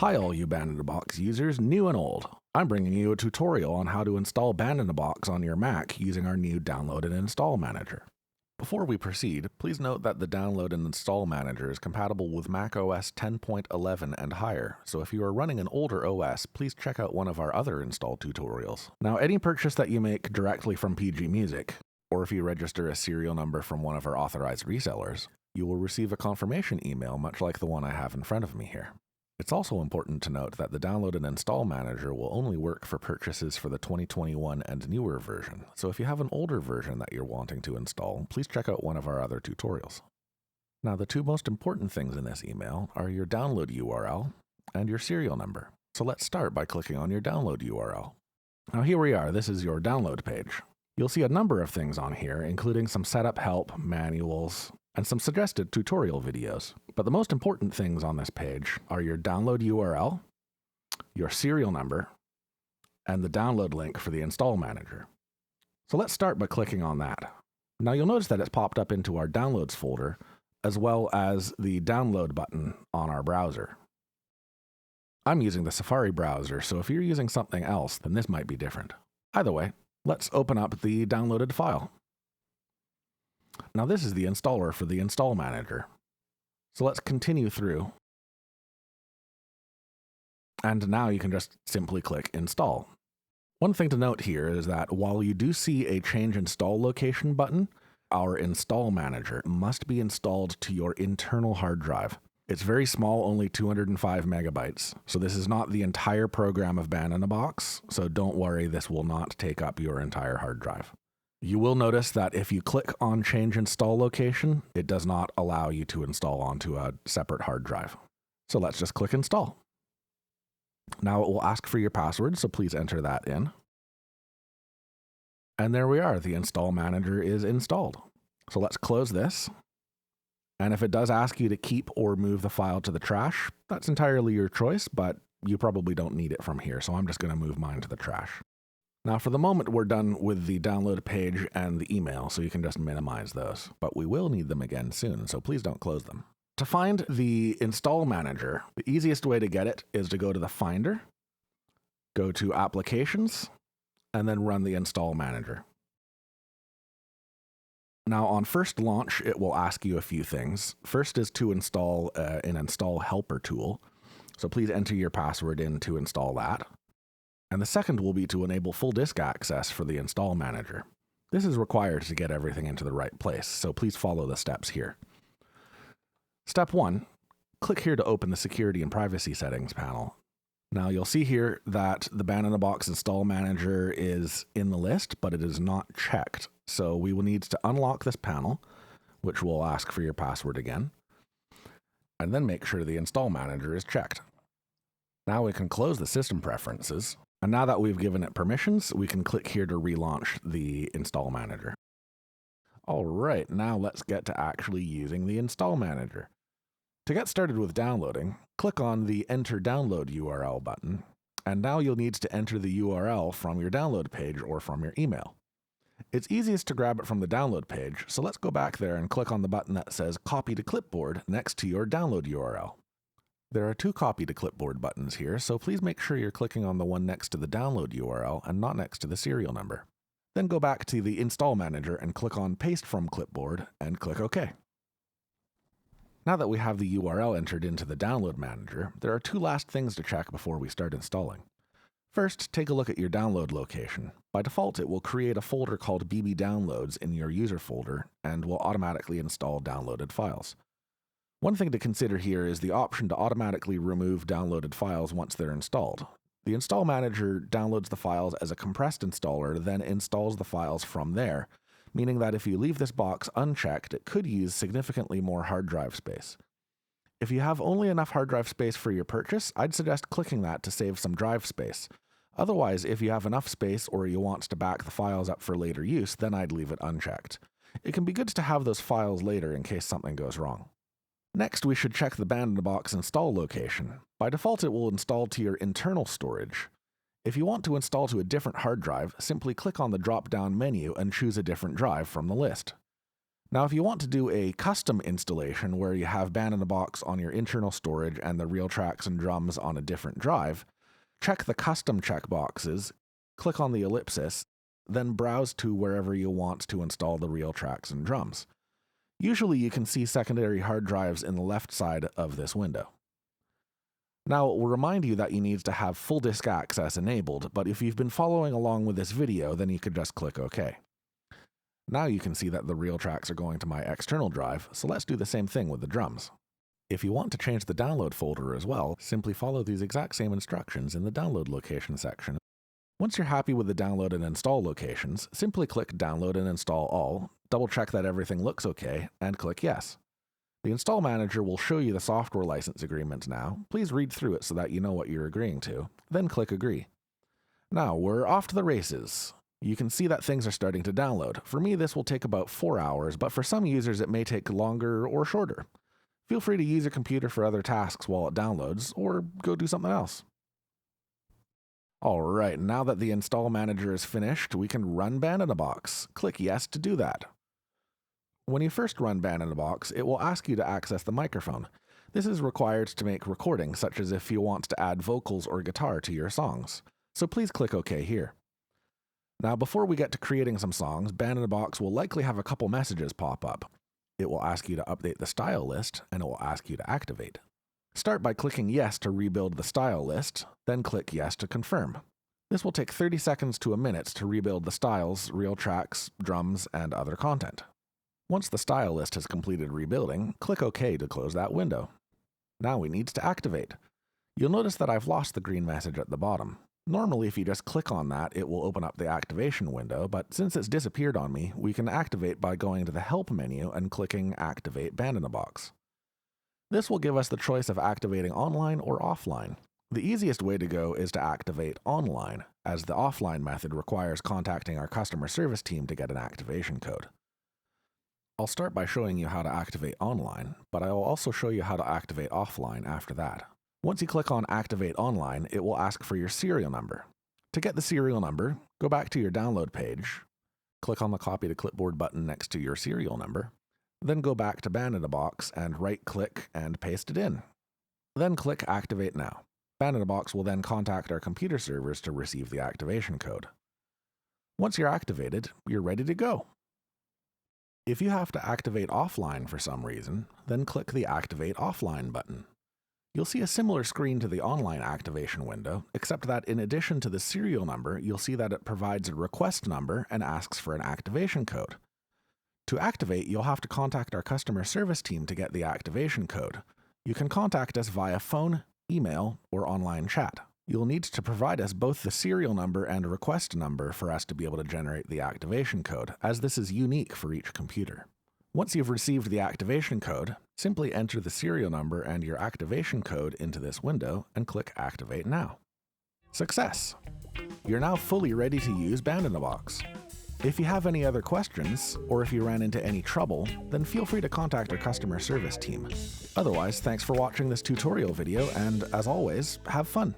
Hi all you Band-in-a-Box users, new and old. I'm bringing you a tutorial on how to install Band-in-a-Box on your Mac using our new Download and Install Manager. Before we proceed, please note that the Download and Install Manager is compatible with macOS 10.11 and higher, so if you are running an older OS, please check out one of our other install tutorials. Now, any purchase that you make directly from PG Music, or if you register a serial number from one of our authorized resellers, you will receive a confirmation email much like the one I have in front of me here. It's also important to note that the Download and Install Manager will only work for purchases for the 2021 and newer version, so if you have an older version that you're wanting to install, please check out one of our other tutorials. Now, the two most important things in this email are your download URL and your serial number. So let's start by clicking on your download URL. Now here we are, this is your download page. You'll see a number of things on here, including some setup help, manuals, and some suggested tutorial videos. But the most important things on this page are your download URL, your serial number, and the download link for the install manager. So let's start by clicking on that. Now you'll notice that it's popped up into our downloads folder, as well as the download button on our browser. I'm using the Safari browser, so if you're using something else, then this might be different. Either way, let's open up the downloaded file. Now this is the installer for the install manager. So let's continue through. And now you can just simply click install. One thing to note here is that while you do see a change install location button, our install manager must be installed to your internal hard drive. It's very small, only 205 megabytes. So this is not the entire program of Band-in-a-Box, so don't worry, this will not take up your entire hard drive. You will notice that if you click on Change Install Location, it does not allow you to install onto a separate hard drive. So let's just click Install. Now it will ask for your password, so please enter that in. And there we are, the Install Manager is installed. So let's close this. And if it does ask you to keep or move the file to the trash, that's entirely your choice, but you probably don't need it from here, so I'm just going to move mine to the trash. Now for the moment, we're done with the download page and the email, so you can just minimize those. But we will need them again soon, so please don't close them. To find the install manager, the easiest way to get it is to go to the Finder, go to Applications, and then run the install manager. Now on first launch, it will ask you a few things. First is to install an install helper tool. So please enter your password in to install that. And the second will be to enable full disk access for the install manager. This is required to get everything into the right place, so please follow the steps here. Step 1, click here to open the Security and Privacy Settings panel. Now you'll see here that the Band-in-a-Box install manager is in the list, but it is not checked. So we will need to unlock this panel, which will ask for your password again, and then make sure the install manager is checked. Now we can close the system preferences. And now that we've given it permissions, we can click here to relaunch the install manager. All right, now let's get to actually using the install manager. To get started with downloading, click on the Enter Download URL button, and now you'll need to enter the URL from your download page or from your email. It's easiest to grab it from the download page, so let's go back there and click on the button that says Copy to Clipboard next to your download URL. There are two Copy to Clipboard buttons here, so please make sure you're clicking on the one next to the download URL and not next to the serial number. Then go back to the Install Manager and click on Paste from Clipboard and click OK. Now that we have the URL entered into the Download Manager, there are two last things to check before we start installing. First, take a look at your download location. By default, it will create a folder called BB Downloads in your user folder and will automatically install downloaded files. One thing to consider here is the option to automatically remove downloaded files once they're installed. The Install Manager downloads the files as a compressed installer, then installs the files from there, meaning that if you leave this box unchecked, it could use significantly more hard drive space. If you have only enough hard drive space for your purchase, I'd suggest clicking that to save some drive space. Otherwise, if you have enough space or you want to back the files up for later use, then I'd leave it unchecked. It can be good to have those files later in case something goes wrong. Next, we should check the Band-in-a-Box install location. By default, it will install to your internal storage. If you want to install to a different hard drive, simply click on the drop-down menu and choose a different drive from the list. Now, if you want to do a custom installation where you have Band-in-a-Box on your internal storage and the real tracks and drums on a different drive, check the custom checkboxes, click on the ellipsis, then browse to wherever you want to install the real tracks and drums. Usually you can see secondary hard drives in the left side of this window. Now, we'll remind you that you need to have full disk access enabled, but if you've been following along with this video, then you could just click OK. Now you can see that the real tracks are going to my external drive, so let's do the same thing with the drums. If you want to change the download folder as well, simply follow these exact same instructions in the download location section. Once you're happy with the download and install locations, simply click Download and Install All, double check that everything looks okay, and click Yes. The Install Manager will show you the software license agreement now. Please read through it so that you know what you're agreeing to, then click Agree. Now, we're off to the races. You can see that things are starting to download. For me, this will take about 4 hours, but for some users it may take longer or shorter. Feel free to use your computer for other tasks while it downloads, or go do something else. Alright, now that the Install Manager is finished, we can run Band-in-a-Box. Click Yes to do that. When you first run Band-in-a-Box, it will ask you to access the microphone. This is required to make recordings, such as if you want to add vocals or guitar to your songs. So please click OK here. Now, before we get to creating some songs, Band-in-a-Box will likely have a couple messages pop up. It will ask you to update the style list, and it will ask you to activate. Start by clicking Yes to rebuild the style list, then click Yes to confirm. This will take 30 seconds to a minute to rebuild the styles, real tracks, drums, and other content. Once the style list has completed rebuilding, click OK to close that window. Now we need to activate. You'll notice that I've lost the green message at the bottom. Normally, if you just click on that, it will open up the activation window, but since it's disappeared on me, we can activate by going to the Help menu and clicking Activate Band-in-a-Box. This will give us the choice of activating online or offline. The easiest way to go is to activate online, as the offline method requires contacting our customer service team to get an activation code. I'll start by showing you how to activate online, but I will also show you how to activate offline after that. Once you click on Activate Online, it will ask for your serial number. To get the serial number, go back to your download page, click on the Copy to Clipboard button next to your serial number, then go back to Band-in-a-Box and right-click and paste it in. Then click Activate Now. Band-in-a-Box will then contact our computer servers to receive the activation code. Once you're activated, you're ready to go. If you have to activate offline for some reason, then click the Activate Offline button. You'll see a similar screen to the online activation window, except that in addition to the serial number, you'll see that it provides a request number and asks for an activation code. To activate, you'll have to contact our customer service team to get the activation code. You can contact us via phone, email, or online chat. You'll need to provide us both the serial number and request number for us to be able to generate the activation code, as this is unique for each computer. Once you've received the activation code, simply enter the serial number and your activation code into this window and click Activate Now. Success! You're now fully ready to use Band-in-a-Box. If you have any other questions, or if you ran into any trouble, then feel free to contact our customer service team. Otherwise, thanks for watching this tutorial video, and as always, have fun!